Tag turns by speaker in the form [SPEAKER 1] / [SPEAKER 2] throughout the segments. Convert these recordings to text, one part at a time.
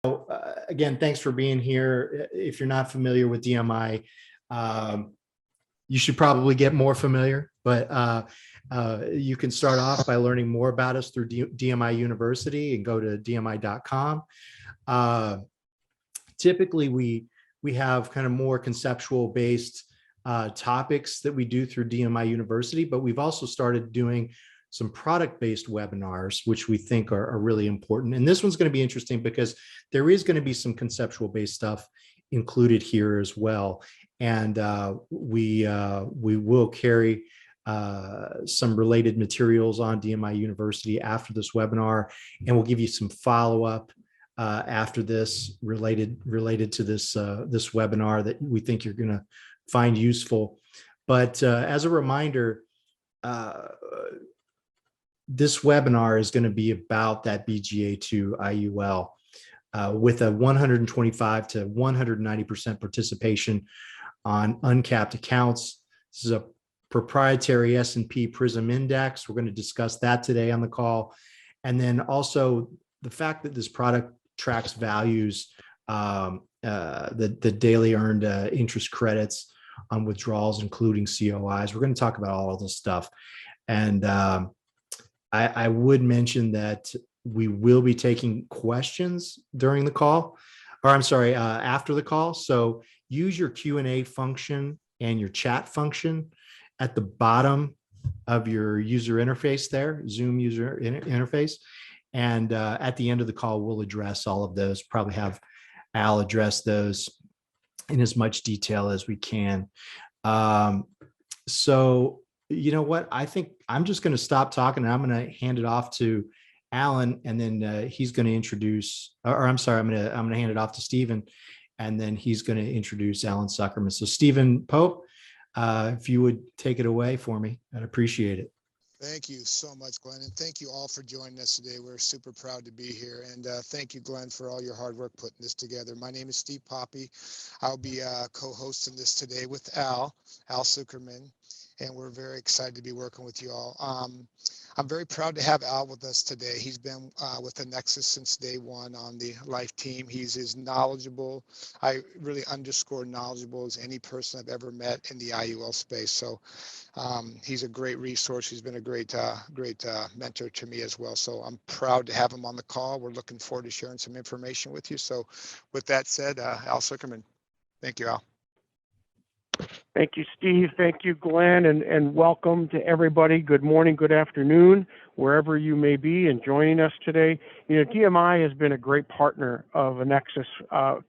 [SPEAKER 1] Again, thanks for being here. If you're not familiar with DMI, you should probably get more familiar, but you can start off by learning more about us through DMI University and go to dmi.com. Typically, we have kind of more conceptual based topics that we do through DMI University, but we've also started doing some product-based webinars, which we think are really important. And this one's going to be interesting because there is going to be some conceptual-based stuff included here as well. And we will carry some related materials on DMI University after this webinar, and we'll give you some follow-up after this related to this this webinar that we think you're going to find useful. But as a reminder, this webinar is going to be about that BGA to IUL with a 125 to 190% participation on uncapped accounts. This is a proprietary S&P Prism index. We're going to discuss that today on the call. And then also the fact that this product tracks values, the daily earned interest credits on withdrawals, including COIs. We're going to talk about all of this stuff. And I would mention that we will be taking questions during the call, or I'm sorry, after the call. So use your Q&A function and your chat function at the bottom of your user interface there, Zoom user interface. And at the end of the call, we'll address all of those, probably have Al address those in as much detail as we can. So you know what? I think I'm just going to stop talking and I'm going to hand it off to Alan, and then he's going to introduce, or I'm sorry, I'm going to hand it off to Stephen, and then he's going to introduce Alan Zuckerman. So Stephen Pope, if you would take it away for me, I'd appreciate it.
[SPEAKER 2] Thank you so much, Glenn, and thank you all for joining us today. We're super proud to be here, and thank you, Glenn, for all your hard work putting this together. My name is Steve Poppy. I'll be co-hosting this today with Al Zuckerman, and we're very excited to be working with you all. I'm very proud to have Al with us today. He's been with Annexus since day one on the life team. He's as knowledgeable, I really underscore knowledgeable, as any person I've ever met in the IUL space. So he's a great resource. He's been a great mentor to me as well. So I'm proud to have him on the call. We're looking forward to sharing some information with you. So with that said, Al Zuckerman, thank you, Al.
[SPEAKER 3] Thank you, Steve. Thank you, Glenn, and welcome to everybody. Good morning, good afternoon, wherever you may be and joining us today. You know, DMI has been a great partner of Annexus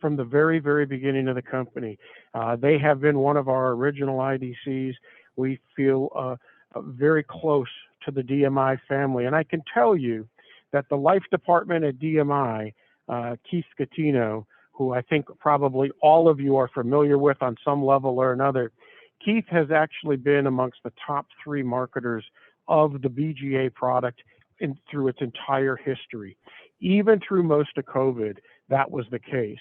[SPEAKER 3] from the very, very beginning of the company. They have been one of our original IDCs. We feel very close to the DMI family. And I can tell you that the life department at DMI, Keith Scatino, who I think probably all of you are familiar with on some level or another. Keith has actually been amongst the top 3 marketers of the BGA product through its entire history. Even through most of COVID, that was the case.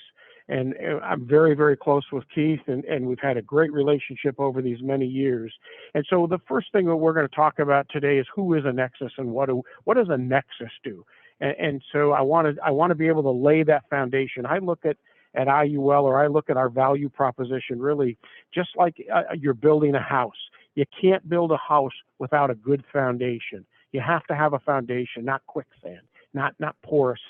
[SPEAKER 3] And I'm very, very close with Keith, and we've had a great relationship over these many years. And so the first thing that we're going to talk about today is who is Annexus and what does Annexus do? And so I want to be able to lay that foundation. I look at IUL, or I look at our value proposition really just like you're building a house. You can't build a house without a good foundation. You have to have a foundation, not quicksand, not porous,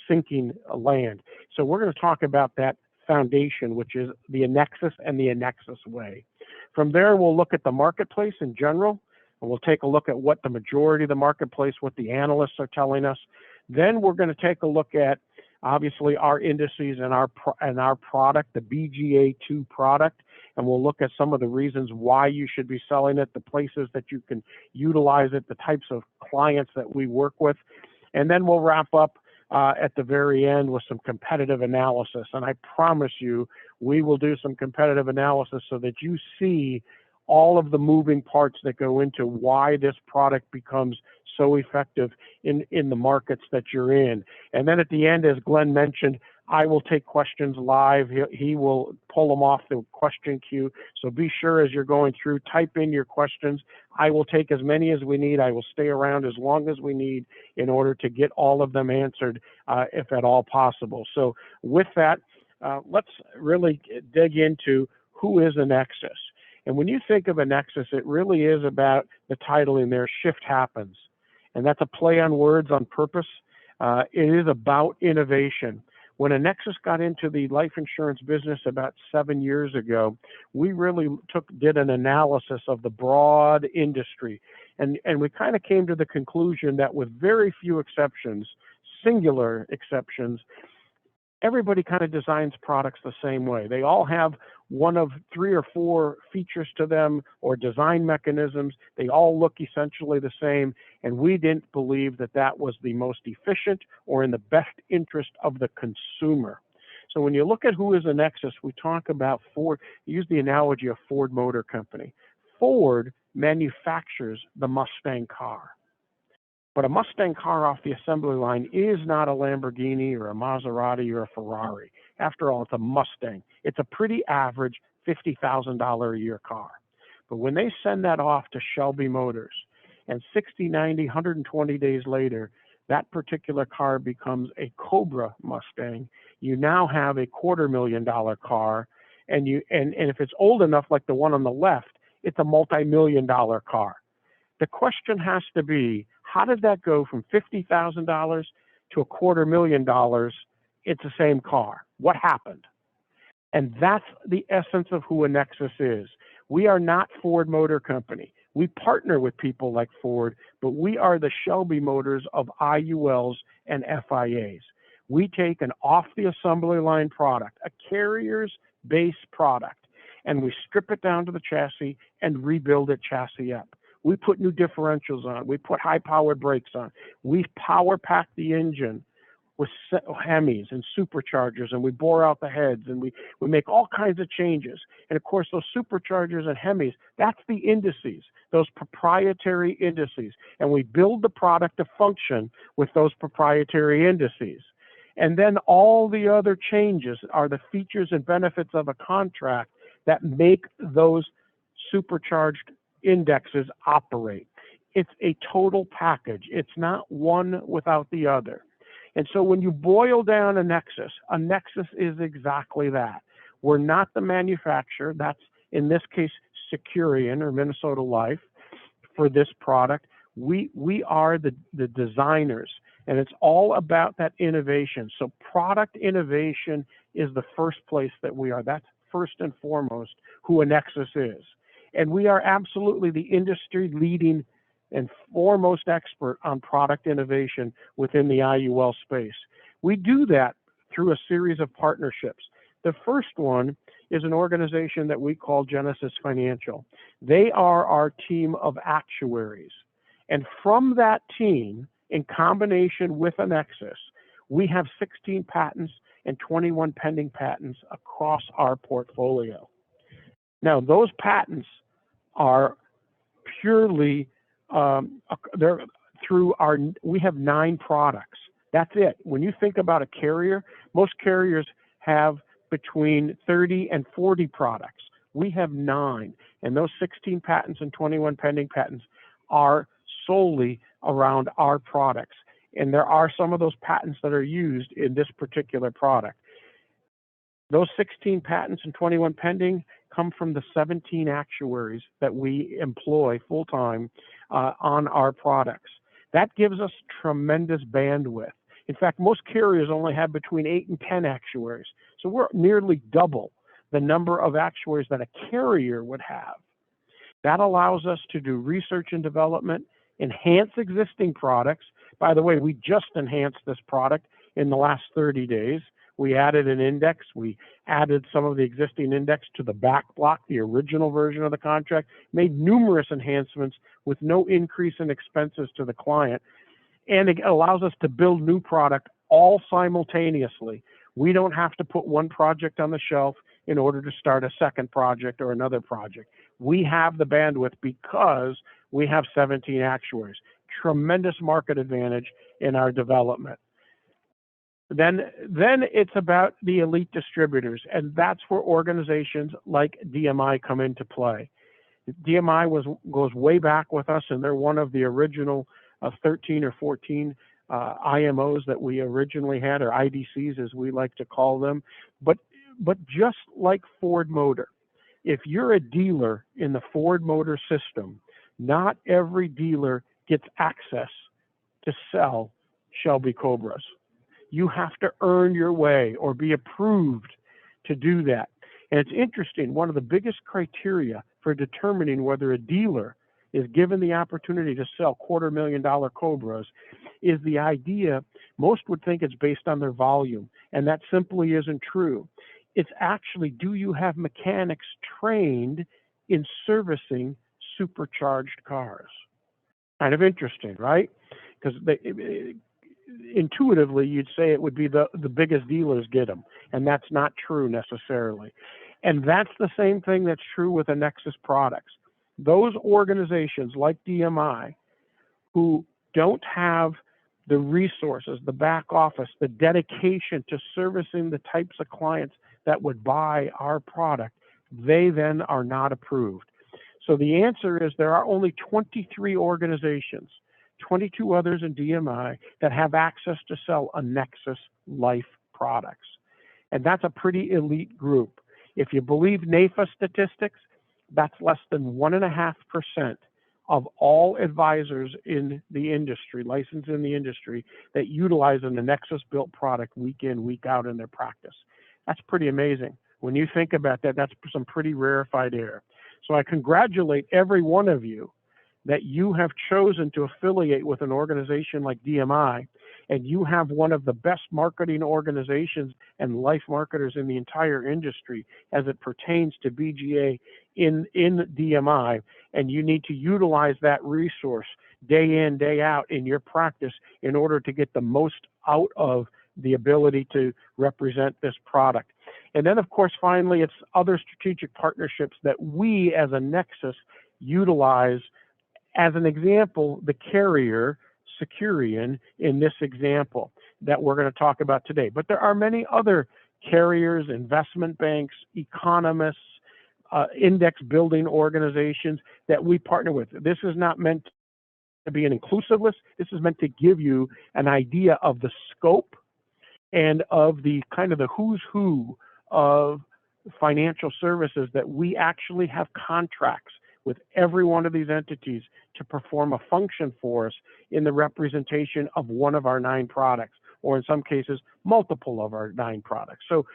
[SPEAKER 3] sinking land. So we're going to talk about that foundation, which is the Annexus and the Annexus way. From there, we'll look at the marketplace in general, and we'll take a look at what the majority of the marketplace, what the analysts are telling us. Then we're going to take a look at, obviously, our indices and our product, the BGA2 product, and we'll look at some of the reasons why you should be selling it, the places that you can utilize it, the types of clients that we work with. And then we'll wrap up at the very end with some competitive analysis. And I promise you, we will do some competitive analysis so that you see all of the moving parts that go into why this product becomes so effective in the markets that you're in. And then at the end, as Glenn mentioned, I will take questions live. He will pull them off the question queue. So be sure as you're going through, type in your questions. I will take as many as we need. I will stay around as long as we need in order to get all of them answered, if at all possible. So with that, let's really dig into who is Annexus. And when you think of Annexus, it really is about the title in there, Shift Happens. And that's a play on words on purpose. It is about innovation. When Annexus got into the life insurance business about 7 years ago, we really did an analysis of the broad industry. And we kind of came to the conclusion that with very few exceptions, singular exceptions, everybody kind of designs products the same way. They all have one of 3 or 4 features to them or design mechanisms. They all look essentially the same, and we didn't believe that that was the most efficient or in the best interest of the consumer. So when you look at who is Annexus, we talk about Ford, use the analogy of Ford Motor Company. Ford manufactures the Mustang car. But a Mustang car off the assembly line is not a Lamborghini or a Maserati or a Ferrari. After all, it's a Mustang. It's a pretty average $50,000 a year car. But when they send that off to Shelby Motors, and 60, 90, 120 days later, that particular car becomes a Cobra Mustang, you now have a $250,000 car, and if it's old enough, like the one on the left, it's a multi-million-dollar car. The question has to be, how did that go from $50,000 to a $250,000? It's the same car. What happened? And that's the essence of who Annexus is. We are not Ford Motor Company. We partner with people like Ford, but we are the Shelby Motors of IULs and FIAs. We take an off the assembly line product, a carrier's base product, and we strip it down to the chassis and rebuild it chassis up. We put new differentials on. We put high-powered brakes on. We power pack the engine with Hemis and superchargers, and we bore out the heads, and we make all kinds of changes. And of course, those superchargers and Hemis, that's the indices, those proprietary indices. And we build the product to function with those proprietary indices. And then all the other changes are the features and benefits of a contract that make those supercharged indexes operate. It's a total package. It's not one without the other. And so when you boil down Annexus is exactly that. We're not the manufacturer. That's, in this case, Securian or Minnesota Life for this product. We are the designers, and it's all about that innovation. So product innovation is the first place that we are. That's first and foremost who Annexus is. And we are absolutely the industry leading and foremost expert on product innovation within the IUL space. We do that through a series of partnerships. The first one is an organization that we call Genesis Financial. They are our team of actuaries. And from that team, in combination with Annexus, we have 16 patents and 21 pending patents across our portfolio. Now, those patents are purely we have 9 products. That's it. When you think about a carrier, most carriers have between 30 and 40 products. We have 9, and those 16 patents and 21 pending patents are solely around our products. And there are some of those patents that are used in this particular product. Those 16 patents and 21 pending come from the 17 actuaries that we employ full-time on our products. That gives us tremendous bandwidth. In fact, most carriers only have between 8 and 10 actuaries. So we're nearly double the number of actuaries that a carrier would have. That allows us to do research and development, enhance existing products. By the way, we just enhanced this product in the last 30 days. We added an index. We added some of the existing index to the back block, the original version of the contract, made numerous enhancements with no increase in expenses to the client. And it allows us to build new product all simultaneously. We don't have to put one project on the shelf in order to start a second project or another project. We have the bandwidth because we have 17 actuaries. Tremendous market advantage in our development. Then it's about the elite distributors, and that's where organizations like DMI come into play. DMI goes way back with us, and they're one of the original 13 or 14 IMOs that we originally had, or IDCs as we like to call them. But just like Ford Motor, if you're a dealer in the Ford Motor system, not every dealer gets access to sell Shelby Cobras. You have to earn your way or be approved to do that. And it's interesting, one of the biggest criteria for determining whether a dealer is given the opportunity to sell $250,000 Cobras is the idea, most would think it's based on their volume, and that simply isn't true. It's actually, do you have mechanics trained in servicing supercharged cars? Kind of interesting, right? Because intuitively, you'd say it would be the biggest dealers get them, and that's not true necessarily. And that's the same thing that's true with Annexus products. Those organizations like DMI who don't have the resources, the back office, the dedication to servicing the types of clients that would buy our product, they then are not approved. So the answer is there are only 23 organizations, 22 others in DMI, that have access to sell Annexus Life products. And that's a pretty elite group. If you believe NAFA statistics, that's less than 1.5% of all advisors in the industry, licensed in the industry, that utilize an Annexus built product week in, week out in their practice. That's pretty amazing. When you think about that, that's some pretty rarefied air. So I congratulate every one of you that you have chosen to affiliate with an organization like DMI, and you have one of the best marketing organizations and life marketers in the entire industry as it pertains to BGA in DMI, and you need to utilize that resource day in, day out in your practice in order to get the most out of the ability to represent this product. And then, of course, finally, it's other strategic partnerships that we as Annexus utilize. As an example, the carrier, Securian, in this example that we're going to talk about today. But there are many other carriers, investment banks, economists, index building organizations that we partner with. This is not meant to be an inclusive list. This is meant to give you an idea of the scope and of the kind of the who's who of financial services that we actually have contracts with every one of these entities to perform a function for us in the representation of one of our 9 products, or in some cases, multiple of our 9 products. So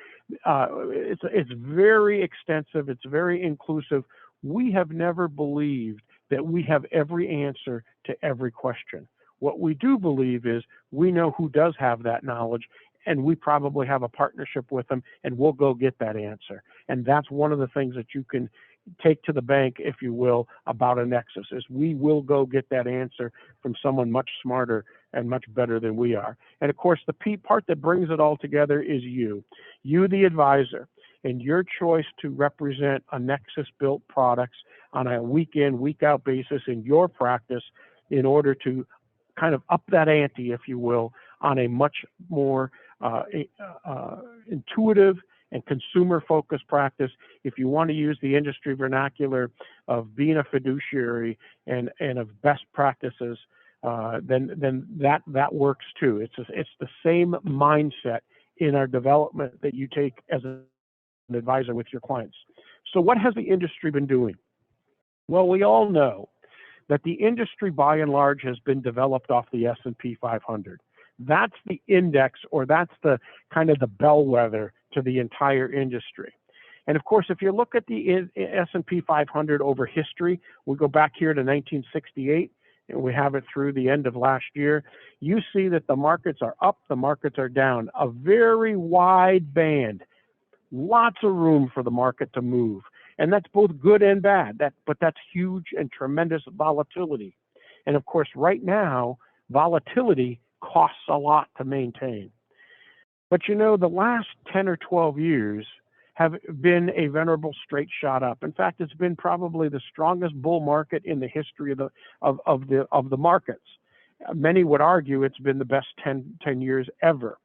[SPEAKER 3] it's very extensive, it's very inclusive. We have never believed that we have every answer to every question. What we do believe is we know who does have that knowledge, and we probably have a partnership with them, and we'll go get that answer. And that's one of the things that you can take to the bank, if you will, about Annexus, is we will go get that answer from someone much smarter and much better than we are. And of course, the part that brings it all together is you, the advisor, and your choice to represent Annexus built products on a week in, week out basis in your practice in order to kind of up that ante, if you will, on a much more intuitive and consumer-focused practice. If you want to use the industry vernacular of being a fiduciary and of best practices, then that works too. It's the same mindset in our development that you take as an advisor with your clients. So what has the industry been doing? Well, we all know that the industry by and large has been developed off the S&P 500. That's the index, or that's the kind of the bellwether to the entire industry. And of course, if you look at the S&P 500 over history, we go back here to 1968, and we have it through the end of last year, you see that the markets are up, the markets are down, a very wide band, lots of room for the market to move. And that's both good and bad, but that's huge and tremendous volatility. And of course, right now, volatility costs a lot to maintain. But you know, the last 10 or 12 years have been a venerable straight shot up. In fact, it's been probably the strongest bull market in the history of the markets. Many would argue it's been the best 10 years ever.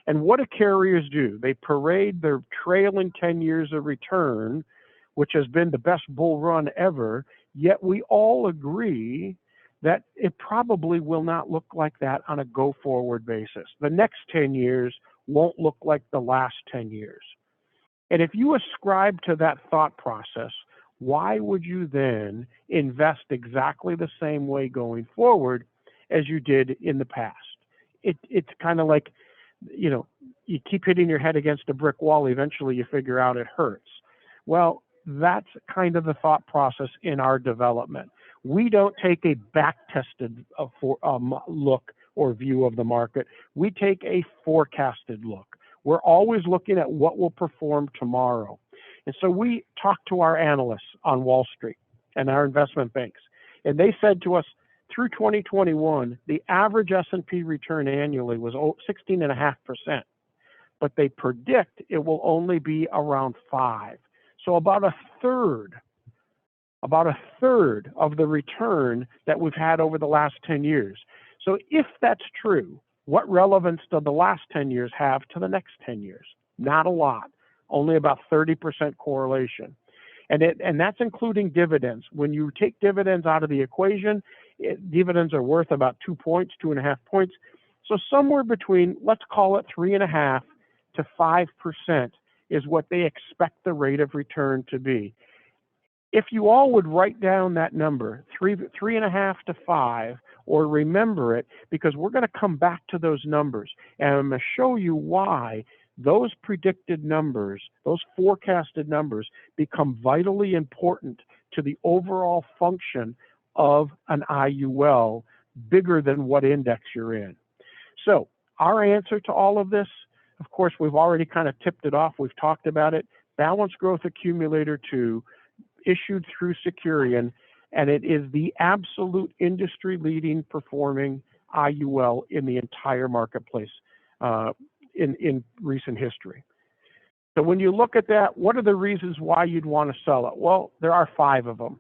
[SPEAKER 3] And what do carriers do? They parade their trailing 10 years of return, which has been the best bull run ever, yet we all agree that it probably will not look like that on a go-forward basis. The next 10 years won't look like the last 10 years. And if you ascribe to that thought process, why would you then invest exactly the same way going forward as you did in the past? It's kind of like, you know, you keep hitting your head against a brick wall, eventually you figure out it hurts. Well, that's kind of the thought process in our development. We don't take a back-tested look or view of the market. We take a forecasted look. We're always looking at what will perform tomorrow. And so we talked to our analysts on Wall Street and our investment banks, and they said to us, through 2021, the average S&P return annually was 16.5%, but they predict it will only be around 5%. So about a third of the return that we've had over the last 10 years. So if that's true, what relevance do the last 10 years have to the next 10 years? Not a lot, only about 30% correlation. And that's including dividends. When you take dividends out of the equation, dividends are worth about 2 points, 2.5 points. So somewhere between, let's call it 3.5% to 5% is what they expect the rate of return to be. If you all would write down that number, 3.5 to 5, or remember it, because we're going to come back to those numbers, and I'm going to show you why those predicted numbers, those forecasted numbers, become vitally important to the overall function of an IUL, bigger than what index you're in. So our answer to all of this, of course, we've already kind of tipped it off. We've talked about it. Balanced Growth Accumulator 2, issued through Securian, and it is the absolute industry-leading performing IUL in the entire marketplace in recent history. So when you look at that, what are the reasons why you'd want to sell it? Well, there are 5 of them.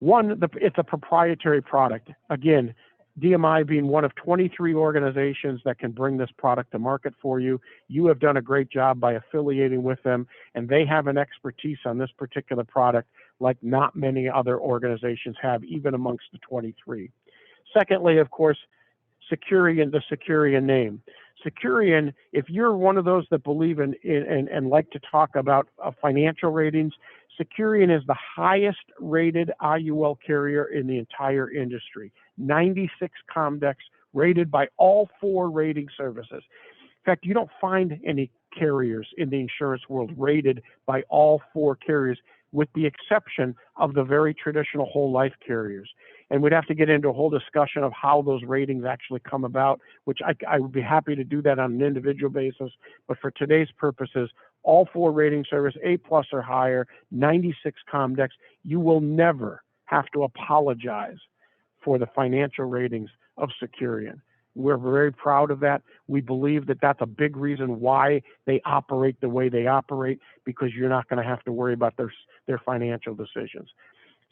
[SPEAKER 3] One, it's a proprietary product. Again, DMI being one of 23 organizations that can bring this product to market for you. You have done a great job by affiliating with them, and they have an expertise on this particular product like not many other organizations have, even amongst the 23. Secondly, of course, Securian, the Securian name. Securian, if you're one of those that believe in and like to talk about financial ratings, Securian is the highest rated IUL carrier in the entire industry. 96 Comdex, rated by all 4 rating services. In fact, you don't find any carriers in the insurance world rated by all 4 carriers, with the exception of the very traditional whole life carriers. And we'd have to get into a whole discussion of how those ratings actually come about, which I would be happy to do that on an individual basis. But for today's purposes, all 4 rating services, A+ or higher, 96 Comdex, you will never have to apologize for the financial ratings of Securian. We're very proud of that. We believe that that's a big reason why they operate the way they operate, because you're not going to have to worry about their financial decisions.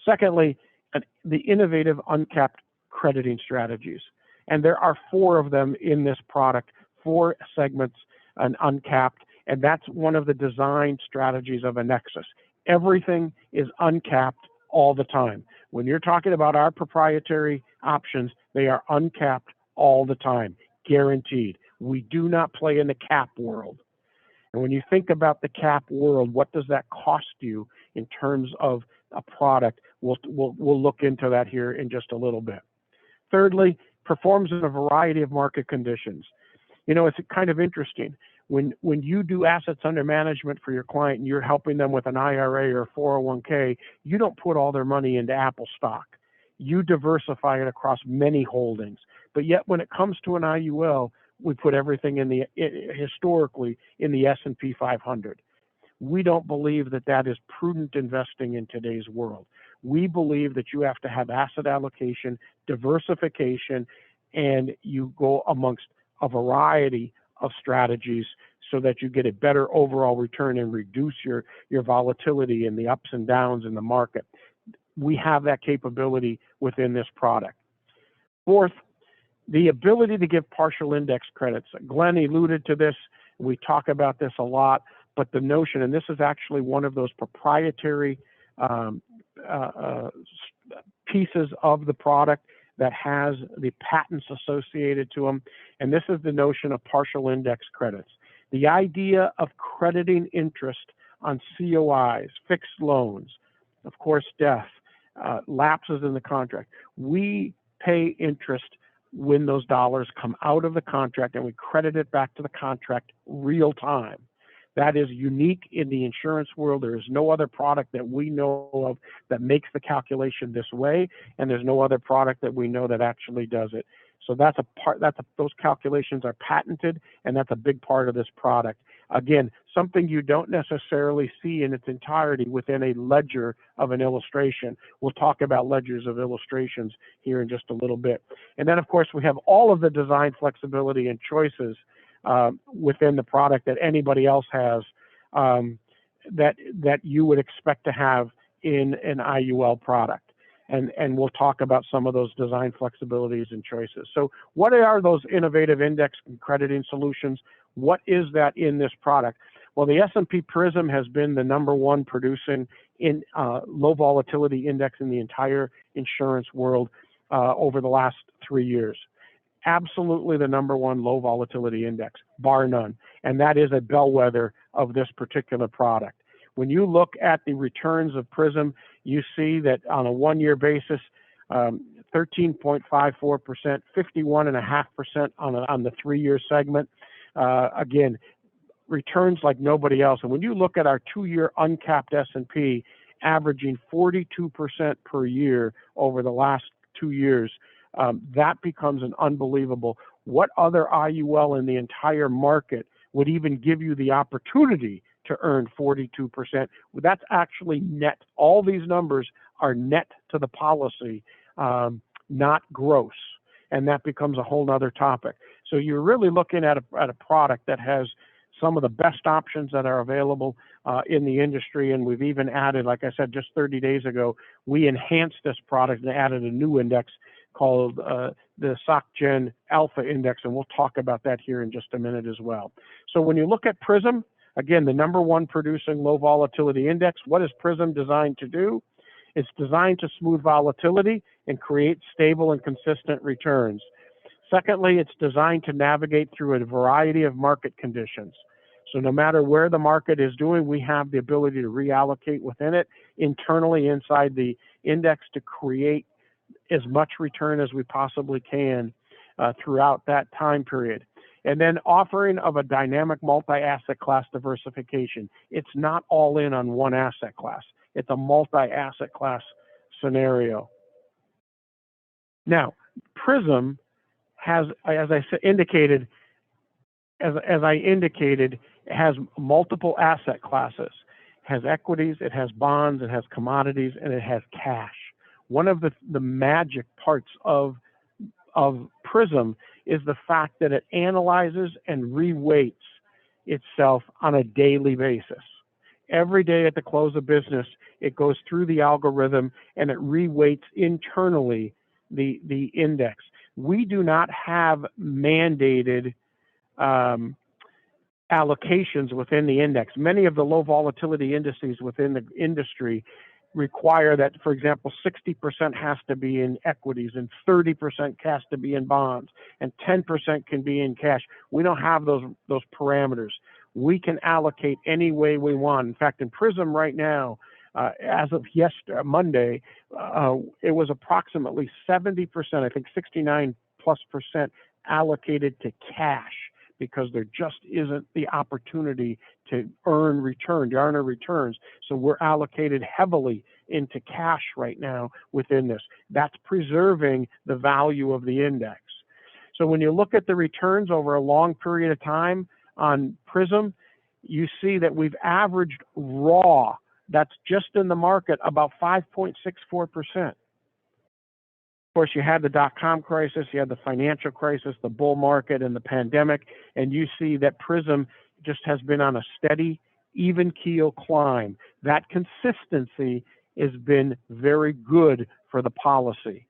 [SPEAKER 3] Secondly, the innovative uncapped crediting strategies. And there are 4 of them in this product, 4 segments, an uncapped, and that's one of the design strategies of Annexus. Everything is uncapped all the time. When you're talking about our proprietary options, they are uncapped all the time, guaranteed. We do not play in the cap world. And when you think about the cap world, what does that cost you in terms of a product? We'll look into that here in just a little bit. Thirdly, performs in a variety of market conditions. You know, it's kind of interesting. When you do assets under management for your client and you're helping them with an IRA or 401k, you don't put all their money into Apple stock. You diversify it across many holdings. But yet when it comes to an IUL, we put everything historically in the S&P 500. We don't believe that that is prudent investing in today's world. We believe that you have to have asset allocation, diversification, and you go amongst a variety of strategies so that you get a better overall return and reduce your volatility and the ups and downs in the market. We have that capability within this product. Fourth, The ability to give partial index credits. Glenn alluded to this. We talk about this a lot, but the notion, and this is actually one of those proprietary pieces of the product that has the patents associated to them, and this is the notion of partial index credits. The idea of crediting interest on COIs, fixed loans, of course, death, lapses in the contract. We pay interest when those dollars come out of the contract, and we credit it back to the contract real time. That is unique in the insurance world. There is no other product that we know of that makes the calculation this way, and there's no other product that we know that actually does it. So that's a part. Those calculations are patented, and that's a big part of this product. Again, something you don't necessarily see in its entirety within a ledger of an illustration. We'll talk about ledgers of illustrations here in just a little bit. And then, of course, we have all of the design flexibility and choices within the product that anybody else has that you would expect to have in an IUL product. And we'll talk about some of those design flexibilities and choices. So what are those innovative index and crediting solutions? What is that in this product? Well, the S&P Prism has been the #1 producing in low volatility index in the entire insurance world over the last 3 years. Absolutely the #1 low volatility index, bar none. And that is a bellwether of this particular product. When you look at the returns of Prism, you see that on a 1-year basis, 13.54%, 51.5% on the 3-year segment. Again, returns like nobody else. And when you look at our 2-year uncapped S&P averaging 42% per year over the last 2 years, that becomes an unbelievable. What other IUL in the entire market would even give you the opportunity to earn 42%? That's actually net. All these numbers are net to the policy, not gross. And that becomes a whole nother topic. So you're really looking at a product that has some of the best options that are available in the industry. And we've even added, like I said, just 30 days ago, we enhanced this product and added a new index called the SocGen Alpha Index, and we'll talk about that here in just a minute as well. So when you look at Prism, again, the #1 producing low volatility index, what is Prism designed to do? It's designed to smooth volatility and create stable and consistent returns. Secondly, it's designed to navigate through a variety of market conditions. So no matter where the market is doing, we have the ability to reallocate within it internally inside the index to create as much return as we possibly can throughout that time period. And then offering of a dynamic multi-asset class diversification. It's not all in on one asset class. It's a multi-asset class scenario. Now, Prism has, as I indicated, it has multiple asset classes. It has equities, it has bonds, it has commodities, and it has cash. One of the magic parts of Prism is the fact that it analyzes and reweights itself on a daily basis. Every day at the close of business, it goes through the algorithm and it reweights internally the index. We do not have mandated allocations within the index. Many of the low volatility indices within the industry require that, for example, 60% has to be in equities and 30% has to be in bonds and 10% can be in cash. We don't have those parameters. We can allocate any way we want. In fact, in Prism right now, as of Monday, it was approximately 70%, I think 69+% allocated to cash, because there just isn't the opportunity to earn returns. So we're allocated heavily into cash right now within this. That's preserving the value of the index. So when you look at the returns over a long period of time on Prism, you see that we've averaged raw, that's just in the market, about 5.64%. Of course, you had the dot-com crisis, you had the financial crisis, the bull market, and the pandemic, and you see that Prism just has been on a steady, even keel climb. That consistency has been very good for the policy.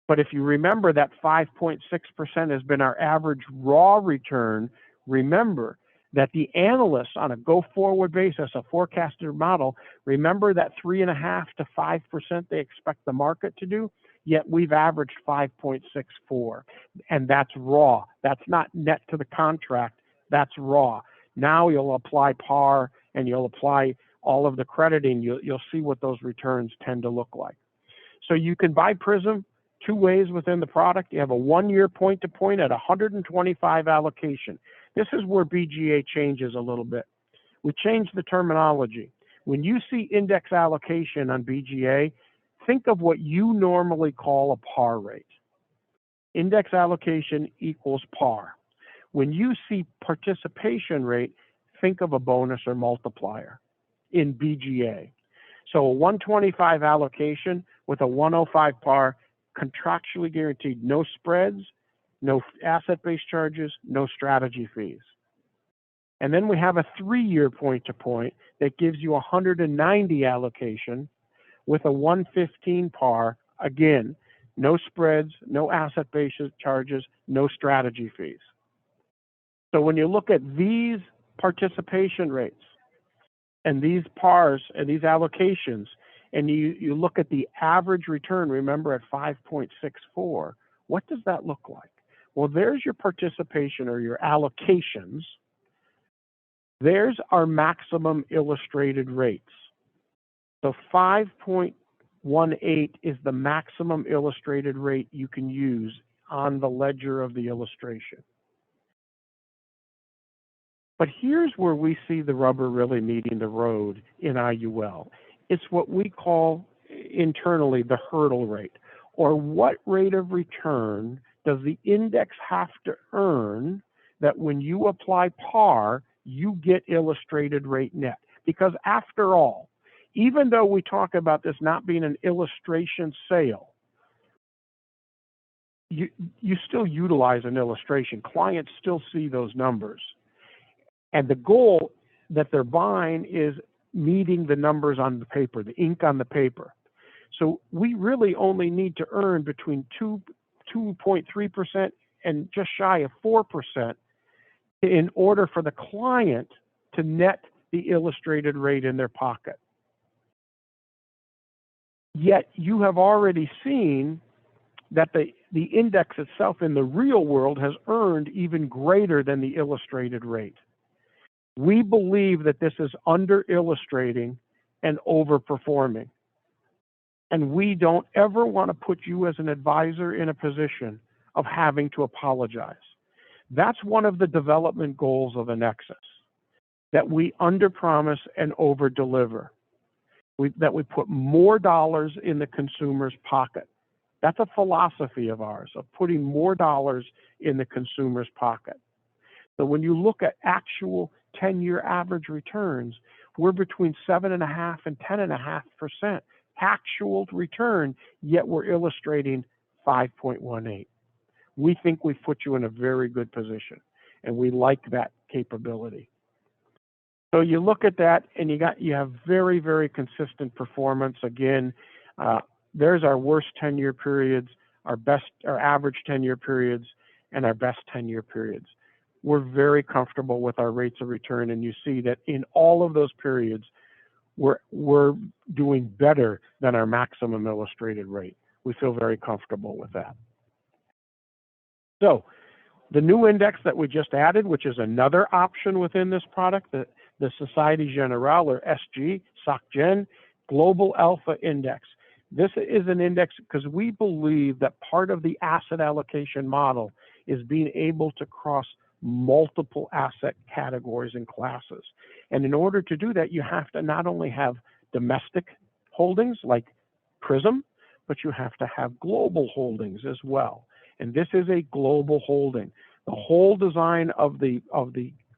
[SPEAKER 3] But if you remember that 5.6% has been our average raw return, remember that the analysts on a go-forward basis, a forecasted model, remember that 3.5 to 5% they expect the market to do, yet we've averaged 5.64. And that's raw. That's not net to the contract. That's raw. Now you'll apply par and you'll apply all of the crediting. You'll see what those returns tend to look like. So you can buy Prism two ways within the product. You have a 1-year point-to-point at 125 allocation. This is where BGA changes a little bit. We changed the terminology. When you see index allocation on BGA, think of what you normally call a par rate. Index allocation equals par. When you see participation rate, think of a bonus or multiplier in BGA. So a 125 allocation with a 105 par, contractually guaranteed, no spreads, no asset-based charges, no strategy fees. And then we have a 3-year point-to-point that gives you 190 allocation with a 115 par, again, no spreads, no asset-based charges, no strategy fees. So when you look at these participation rates and these pars and these allocations, and you look at the average return, remember at 5.64, what does that look like? Well, there's your participation or your allocations. There's our maximum illustrated rates. So 5.18 is the maximum illustrated rate you can use on the ledger of the illustration. But here's where we see the rubber really meeting the road in IUL. It's what we call internally the hurdle rate, or what rate of return does the index have to earn that when you apply par, you get illustrated rate net. Because after all, even though we talk about this not being an illustration sale, you still utilize an illustration. Clients still see those numbers. And the goal that they're buying is meeting the numbers on the paper, the ink on the paper. So we really only need to earn between 2.3% and just shy of 4% in order for the client to net the illustrated rate in their pocket. Yet you have already seen that the index itself in the real world has earned even greater than the illustrated rate. We believe that this is under illustrating and overperforming. And we don't ever want to put you as an advisor in a position of having to apologize. That's one of the development goals of Annexus, that we underpromise and overdeliver. That we put more dollars in the consumer's pocket. That's a philosophy of ours, of putting more dollars in the consumer's pocket. So when you look at actual 10-year average returns, we're between 7.5% and 10.5% actual return, yet we're illustrating 5.18. We think we've put you in a very good position, and we like that capability. So you look at that, and you have very, very consistent performance. Again, there's our worst 10-year periods, our average 10-year periods, and our best 10-year periods. We're very comfortable with our rates of return, and you see that in all of those periods, we're doing better than our maximum illustrated rate. We feel very comfortable with that. So the new index that we just added, which is another option within this product, the Societe Generale, or SG, SocGen, Global Alpha Index. This is an index because we believe that part of the asset allocation model is being able to cross multiple asset categories and classes. And in order to do that, you have to not only have domestic holdings like Prism, but you have to have global holdings as well. And this is a global holding. The whole design of the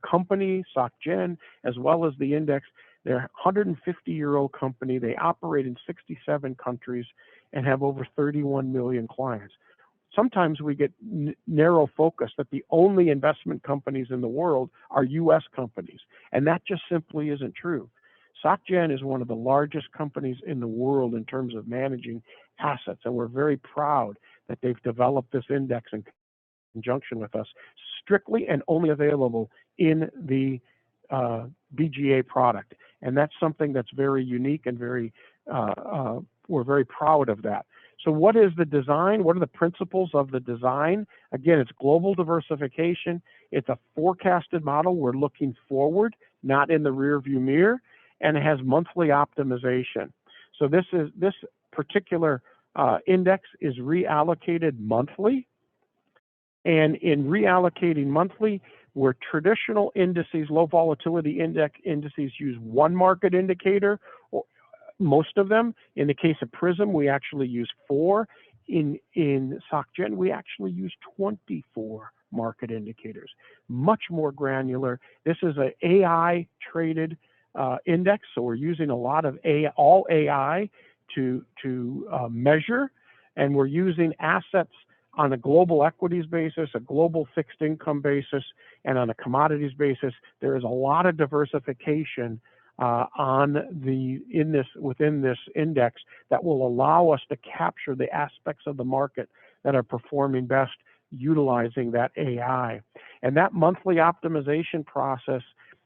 [SPEAKER 3] company, SocGen, as well as the index, they're a 150-year-old company. They operate in 67 countries and have over 31 million clients. Sometimes we get narrow focus that the only investment companies in the world are U.S. companies, and that just simply isn't true. SocGen is one of the largest companies in the world in terms of managing assets, and we're very proud that they've developed this index in conjunction with us, strictly and only available in the BGA product. And that's something that's very unique and very, we're very proud of that. So what is the design? What are the principles of the design? Again, it's global diversification. It's a forecasted model. We're looking forward, not in the rear view mirror, and it has monthly optimization. So this particular index is reallocated monthly. And in reallocating monthly, where traditional indices, low volatility indices use one market indicator, or most of them. In the case of Prism, we actually use 4. In SocGen, we actually use 24 market indicators, much more granular. This is an AI traded index, so we're using a lot of all AI to measure, and we're using assets on a global equities basis, a global fixed income basis, and on a commodities basis. There is a lot of diversification within this index that will allow us to capture the aspects of the market that are performing best utilizing that AI. And that monthly optimization process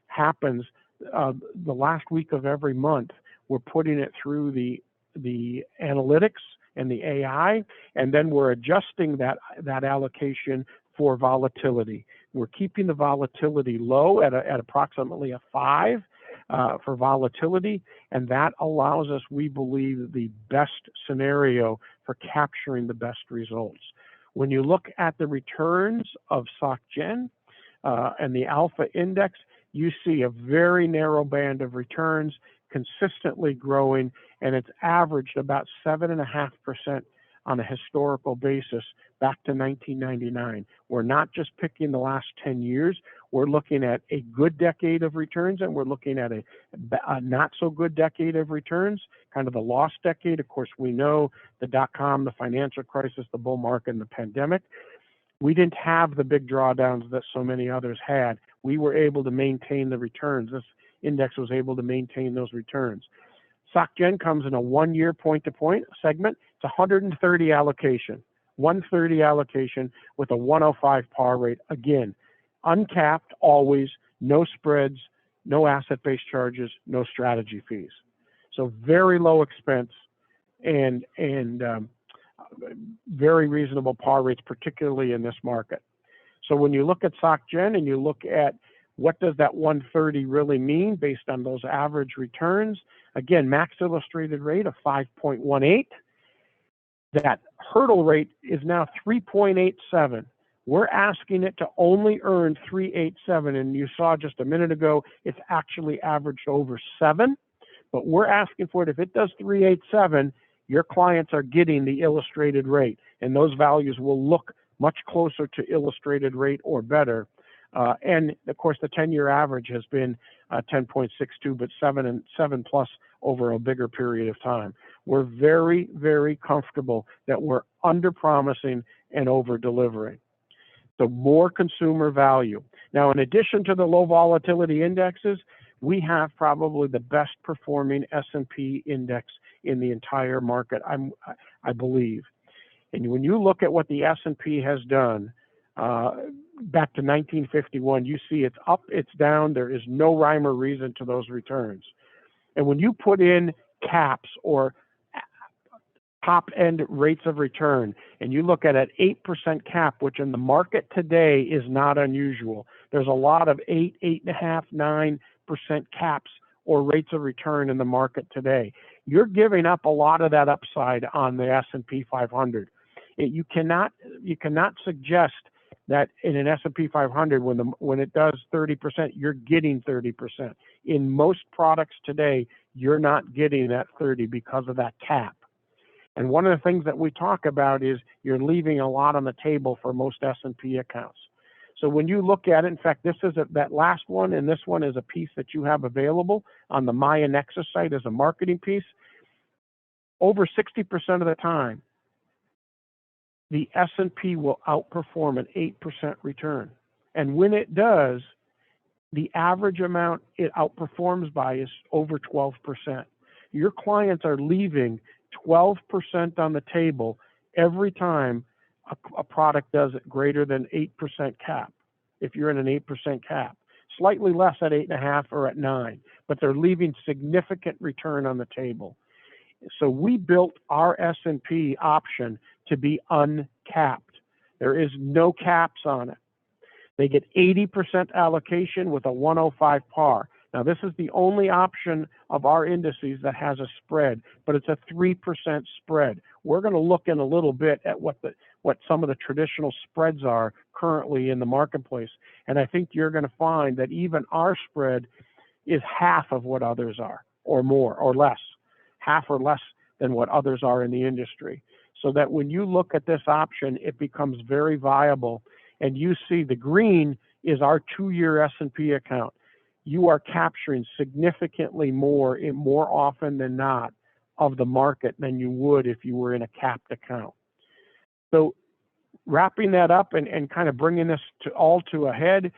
[SPEAKER 3] happens the last week of every month. We're putting it through the analytics and the AI, and then we're adjusting that allocation for volatility. We're keeping the volatility low at approximately a 5 for volatility, and that allows us, we believe, the best scenario for capturing the best results. When you look at the returns of SocGen and the Alpha Index, you see a very narrow band of returns consistently growing, and it's averaged about 7.5% on a historical basis back to 1999. We're not just picking the last 10 years. We're looking at a good decade of returns, and we're looking at a not so good decade of returns, kind of the lost decade. Of course, we know the dot-com, the financial crisis, the bull market, and the pandemic. We didn't have the big drawdowns that so many others had. We were able to maintain the returns. This index was able to maintain those returns. SocGen comes in a 1-year point-to-point segment. It's 130 allocation, 130 allocation with a 105 par rate. Again, uncapped always, no spreads, no asset-based charges, no strategy fees. So very low expense and very reasonable par rates, particularly in this market. So when you look at SocGen and you look at what does that 130 really mean based on those average returns? Again, max illustrated rate of 5.18. That hurdle rate is now 3.87. We're asking it to only earn 3.87, and you saw just a minute ago, it's actually averaged over 7. But we're asking for it. If it does 3.87, your clients are getting the illustrated rate, and those values will look much closer to illustrated rate or better. And of course, the 10-year average has been 10.62, but 7 plus over a bigger period of time. We're very, very comfortable that we're under promising and over delivering. So more consumer value. Now, in addition to the low volatility indexes, we have probably the best performing S&P index in the entire market, I believe. And when you look at what the S&P has done, back to 1951, you see it's up, it's down. There is no rhyme or reason to those returns. And when you put in caps or top end rates of return, and you look at an 8% cap, which in the market today is not unusual. There's a lot of 8, 8.5, 9% caps or rates of return in the market today. You're giving up a lot of that upside on the S&P 500. You cannot suggest that in an S&P 500, when it does 30%, you're getting 30%. In most products today, you're not getting that 30 because of that cap. And one of the things that we talk about is you're leaving a lot on the table for most S&P accounts. So when you look at it, in fact, this is that last one, and this one is a piece that you have available on the My Annexus site as a marketing piece. Over 60% of the time, the S&P will outperform an 8% return. And when it does, the average amount it outperforms by is over 12%. Your clients are leaving 12% on the table every time a product does it greater than 8% cap. If you're in an 8% cap, slightly less at 8.5 or at 9, but they're leaving significant return on the table. So we built our S&P option to be uncapped. There is no caps on it. They get 80% allocation with a 105 par. Now, this is the only option of our indices that has a spread, but it's a 3% spread. We're going to look in a little bit at what some of the traditional spreads are currently in the marketplace. And I think you're going to find that even our spread is half of what others are, or more, or less, half or less than what others are in the industry. So that when you look at this option, it becomes very viable. And you see the green is our 2-year S&P account. You are capturing significantly more often than not of the market than you would if you were in a capped account. So wrapping that up and kind of bringing this to a head,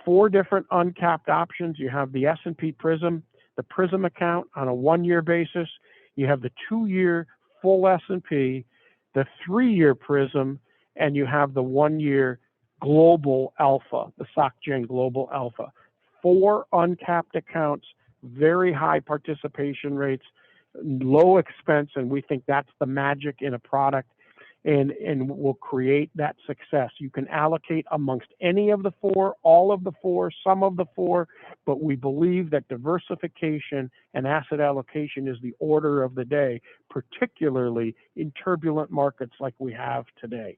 [SPEAKER 3] 4 different uncapped options. You have the S&P Prism, the Prism account on a 1-year basis. You have the 2-year full S&P, the 3-year Prism, and you have the 1-year Global Alpha, the SocGen Global Alpha. 4 uncapped accounts, very high participation rates, low expense, and we think that's the magic in a product and will create that success. You can allocate amongst any of the 4, all of the 4, some of the 4, but we believe that diversification and asset allocation is the order of the day, particularly in turbulent markets like we have today.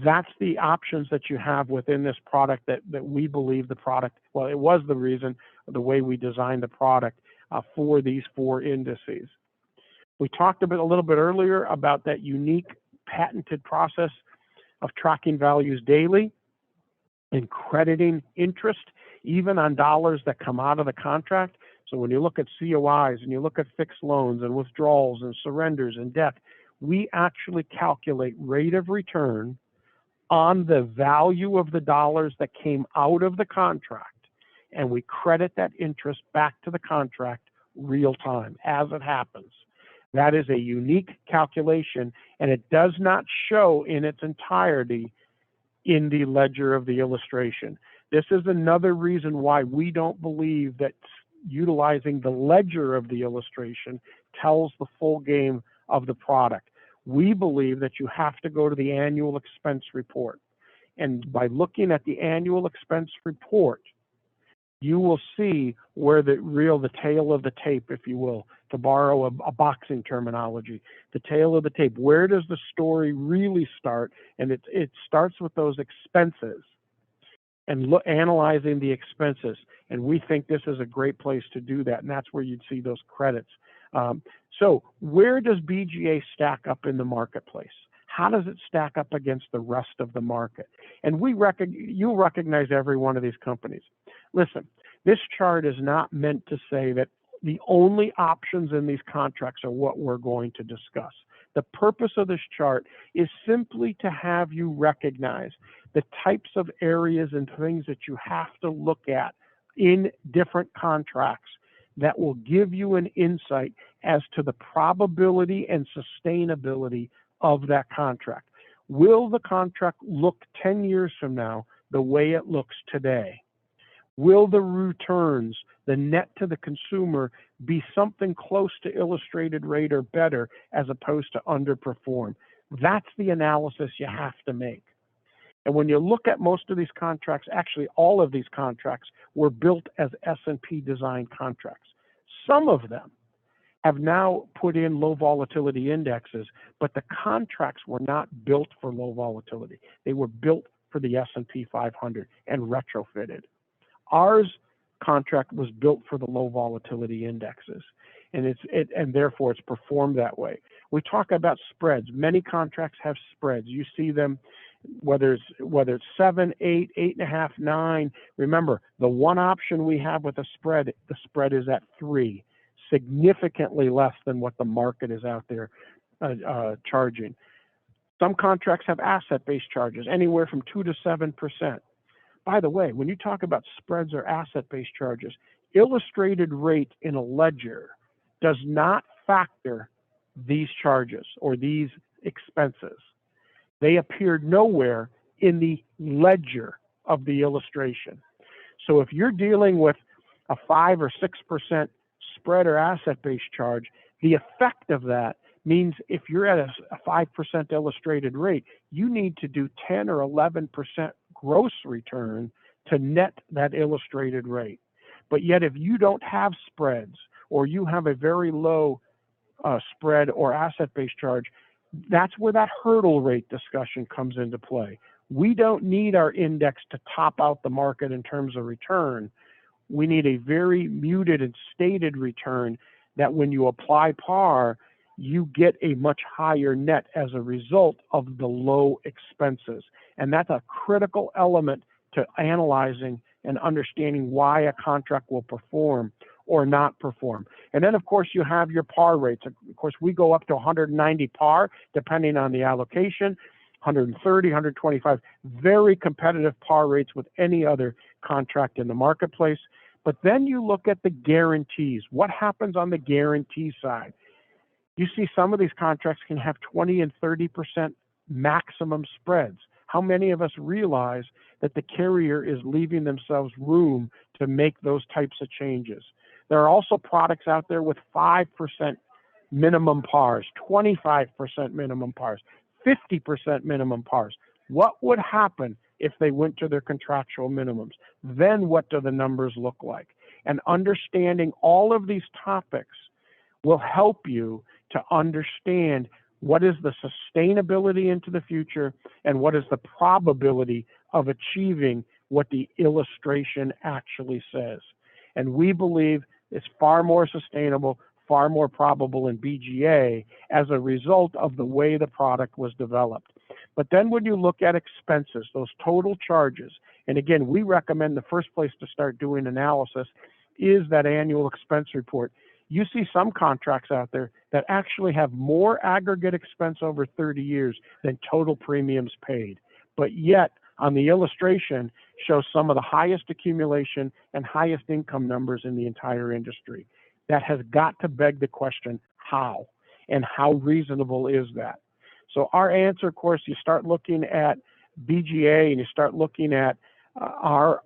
[SPEAKER 3] That's the options that you have within this product that we believe the product, well, it was the reason, the way we designed the product for these 4 indices. We talked a little bit earlier about that unique patented process of tracking values daily and crediting interest, even on dollars that come out of the contract. So when you look at COIs and you look at fixed loans and withdrawals and surrenders and debt, we actually calculate rate of return on the value of the dollars that came out of the contract, and we credit that interest back to the contract real time as it happens. That is a unique calculation, and it does not show in its entirety in the ledger of the illustration. This is another reason why we don't believe that utilizing the ledger of the illustration tells the full game of the product. We believe that you have to go to the annual expense report. And by looking at the annual expense report, you will see where the tail of the tape, if you will, to borrow a boxing terminology, the tail of the tape. Where does the story really start? And it starts with those expenses and analyzing the expenses. And we think this is a great place to do that. And that's where you'd see those credits. So where does BGA stack up in the marketplace? How does it stack up against the rest of the market? And you recognize every one of these companies. Listen, this chart is not meant to say that the only options in these contracts are what we're going to discuss. The purpose of this chart is simply to have you recognize the types of areas and things that you have to look at in different contracts that will give you an insight as to the probability and sustainability of that contract. Will the contract look 10 years from now the way it looks today? Will the returns, the net to the consumer, be something close to illustrated rate or better as opposed to underperform? That's the analysis you have to make. And when you look at most of these contracts, actually all of these contracts were built as S&P designed contracts. Some of them have now put in low volatility indexes, but the contracts were not built for low volatility. They were built for the S&P 500 and retrofitted. Ours contract was built for the low volatility indexes, and therefore it's performed that way. We talk about spreads. Many contracts have spreads. You see them whether it's 7, 8, 8.5, 9. Remember, the one option we have with a spread, the spread is at 3, significantly less than what the market is out there charging. Some contracts have asset-based charges, anywhere from 2 to 7%. By the way, when you talk about spreads or asset-based charges, illustrated rate in a ledger does not factor these charges or these expenses. They appeared nowhere in the ledger of the illustration. So if you're dealing with a 5 or 6% spread or asset-based charge, the effect of that means if you're at a 5% illustrated rate, you need to do 10 or 11% gross return to net that illustrated rate. But yet if you don't have spreads, or you have a very low spread or asset-based charge, that's where that hurdle rate discussion comes into play. We don't need our index to top out the market in terms of return. We need a very muted and stated return that when you apply par, you get a much higher net as a result of the low expenses. And that's a critical element to analyzing and understanding why a contract will perform or not perform. And then, of course, you have your par rates. Of course, we go up to 190 par, depending on the allocation, 130, 125, very competitive par rates with any other contract in the marketplace. But then you look at the guarantees. What happens on the guarantee side? You see some of these contracts can have 20 and 30% maximum spreads. How many of us realize that the carrier is leaving themselves room to make those types of changes? There are also products out there with 5% minimum pars, 25% minimum pars, 50% minimum pars. What would happen if they went to their contractual minimums? Then what do the numbers look like? And understanding all of these topics will help you to understand what is the sustainability into the future and what is the probability of achieving what the illustration actually says. And we believe it's far more sustainable, far more probable in BGA as a result of the way the product was developed. But then when you look at expenses, those total charges, and again, we recommend the first place to start doing analysis is that annual expense report. You see some contracts out there that actually have more aggregate expense over 30 years than total premiums paid. But yet, on the illustration, shows some of the highest accumulation and highest income numbers in the entire industry. That has got to beg the question, how? And how reasonable is that? So our answer, of course, you start looking at BGA and you start looking at our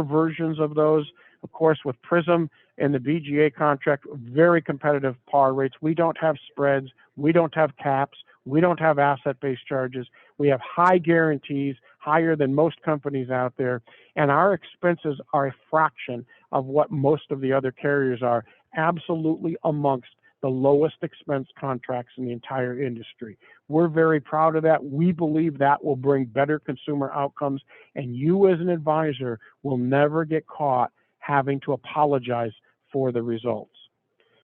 [SPEAKER 3] versions of those. Of course, with Prism and the BGA contract, very competitive par rates. We don't have spreads. We don't have caps. We don't have asset-based charges. We have high guarantees, higher than most companies out there. And our expenses are a fraction of what most of the other carriers are, absolutely amongst the lowest expense contracts in the entire industry. We're very proud of that. We believe that will bring better consumer outcomes, and you as an advisor will never get caught having to apologize for the results.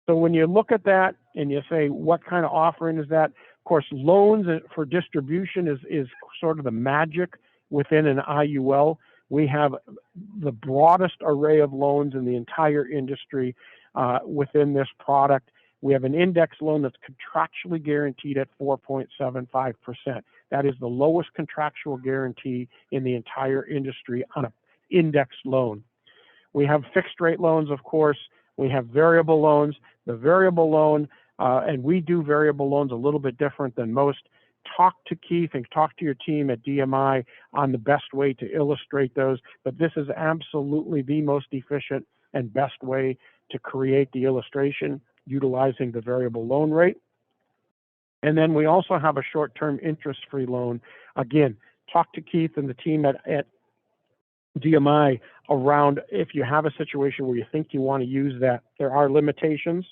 [SPEAKER 3] So when you look at that and you say, what kind of offering is that? Of course, loans for distribution is sort of the magic within an IUL. We have the broadest array of loans in the entire industry within this product. We have an index loan that's contractually guaranteed at 4.75%. That is the lowest contractual guarantee in the entire industry on an index loan. We have fixed rate loans, of course. We have variable loans. The variable loan, and we do variable loans a little bit different than most. Talk to Keith and talk to your team at DMI on the best way to illustrate those. But this is absolutely the most efficient and best way to create the illustration utilizing the variable loan rate. And then we also have a short-term interest-free loan. Again, talk to Keith and the team at DMI around if you have a situation where you think you want to use that. There are limitations,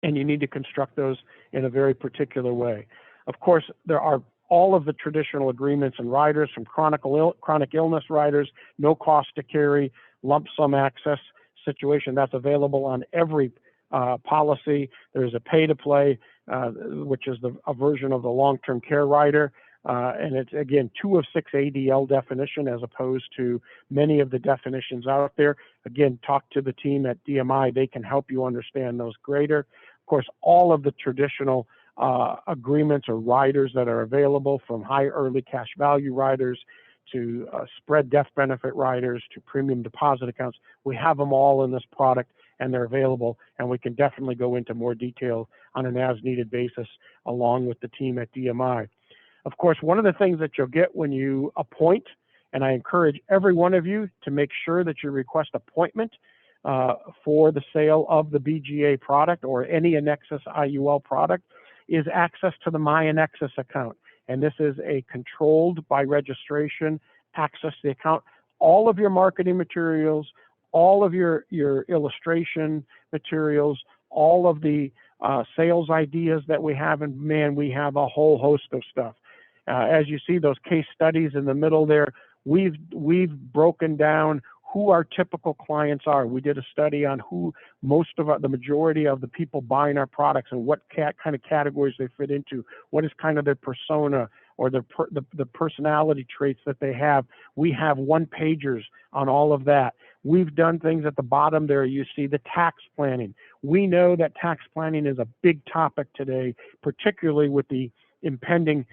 [SPEAKER 3] and you need to construct those in a very particular way. Of course, there are all of the traditional agreements and riders, from chronic illness riders, no cost to carry, lump sum access situation that's available on every policy. There's a pay-to-play, which is a version of the long-term care rider. And it's, again, 2 of 6 ADL definition as opposed to many of the definitions out there. Again, talk to the team at DMI. They can help you understand those greater. Of course, all of the traditional agreements or riders that are available, from high early cash value riders to spread death benefit riders to premium deposit accounts. We have them all in this product, and they're available, and we can definitely go into more detail on an as-needed basis along with the team at DMI. Of course, one of the things that you'll get when you appoint, and I encourage every one of you to make sure that you request appointment for the sale of the BGA product or any Annexus IUL product, is access to the My Annexus account. And this is a controlled by registration access to the account. All of your marketing materials, all of your illustration materials, all of the sales ideas that we have, and man, we have a whole host of stuff. As you see those case studies in the middle there, we've broken down who our typical clients are. We did a study on who the majority of the people buying our products and what kind of categories they fit into, what is kind of their persona or the personality traits that they have. We have one-pagers on all of that. We've done things at the bottom there. You see the tax planning. We know that tax planning is a big topic today, particularly with the impending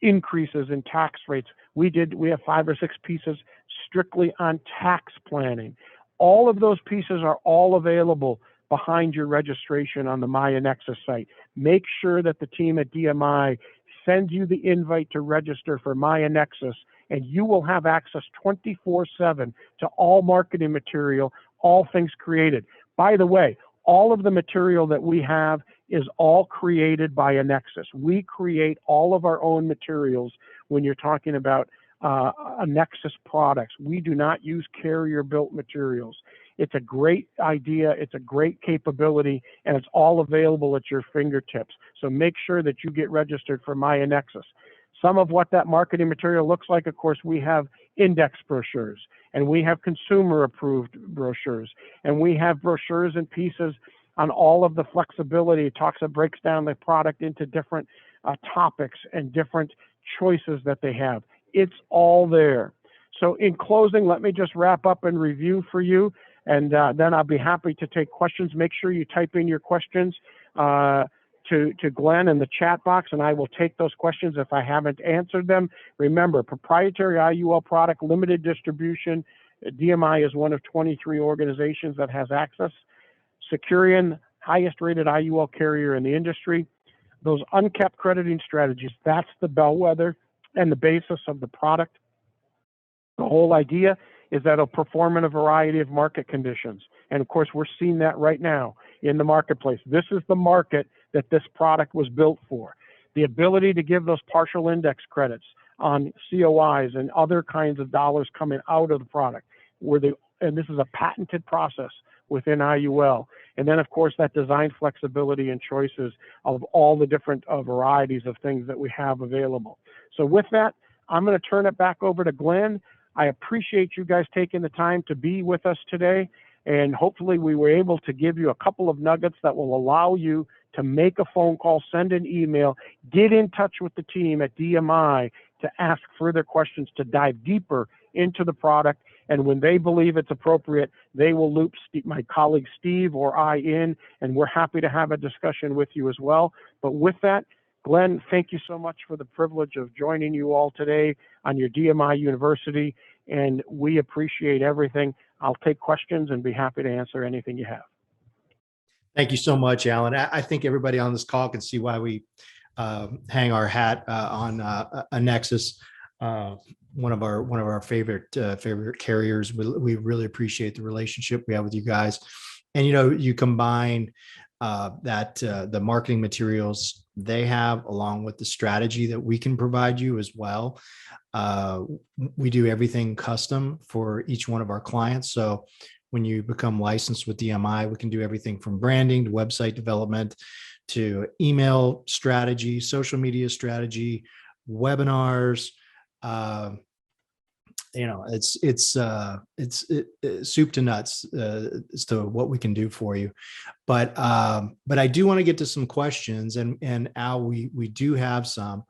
[SPEAKER 3] increases in tax rates. We have 5 or 6 pieces strictly on tax planning. All of those pieces are all available behind your registration on the My Annexus site. Make sure that the team at DMI sends you the invite to register for My Annexus, and you will have access 24/7 to all marketing material, all things created. By the way, all of the material that we have is all created by Annexus. We create all of our own materials when you're talking about Annexus products. We do not use carrier-built materials. It's a great idea, it's a great capability, and it's all available at your fingertips. So make sure that you get registered for My Annexus. Some of what that marketing material looks like, of course, we have index brochures, and we have consumer-approved brochures, and we have brochures and pieces on all of the flexibility. It breaks down the product into different topics and different choices that they have. It's all there. So in closing, let me just wrap up and review for you, and then I'll be happy to take questions. Make sure you type in your questions to Glenn in the chat box, and I will take those questions if I haven't answered them. Remember, proprietary IUL product, limited distribution. DMI is one of 23 organizations that has access. Securian, highest rated IUL carrier in the industry. Those uncapped crediting strategies, that's the bellwether and the basis of the product. The whole idea is that it'll perform in a variety of market conditions. And of course, we're seeing that right now in the marketplace. This is the market that this product was built for. The ability to give those partial index credits on COIs and other kinds of dollars coming out of the product. And this is a patented process within IUL. And then, of course, that design flexibility and choices of all the different varieties of things that we have available. So with that, I'm going to turn it back over to Glenn. I appreciate you guys taking the time to be with us today. And hopefully we were able to give you a couple of nuggets that will allow you to make a phone call, send an email, get in touch with the team at DMI to ask further questions, to dive deeper into the product. And when they believe it's appropriate, they will loop my colleague Steve or I in, and we're happy to have a discussion with you as well. But with that, Glenn, thank you so much for the privilege of joining you all today on your DMI University, and we appreciate everything. I'll take questions and be happy to answer anything you have.
[SPEAKER 1] Thank you so much, Alan. I think everybody on this call can see why we hang our hat on Annexus, one of our favorite carriers. We really appreciate the relationship we have with you guys. And you combine the marketing materials they have along with the strategy that we can provide you as well. We do everything custom for each one of our clients. So when you become licensed with DMI, we can do everything from branding to website development to email strategy, social media strategy, webinars. It's soup to nuts as to what we can do for you. But I do want to get to some questions, and Al, we do have some.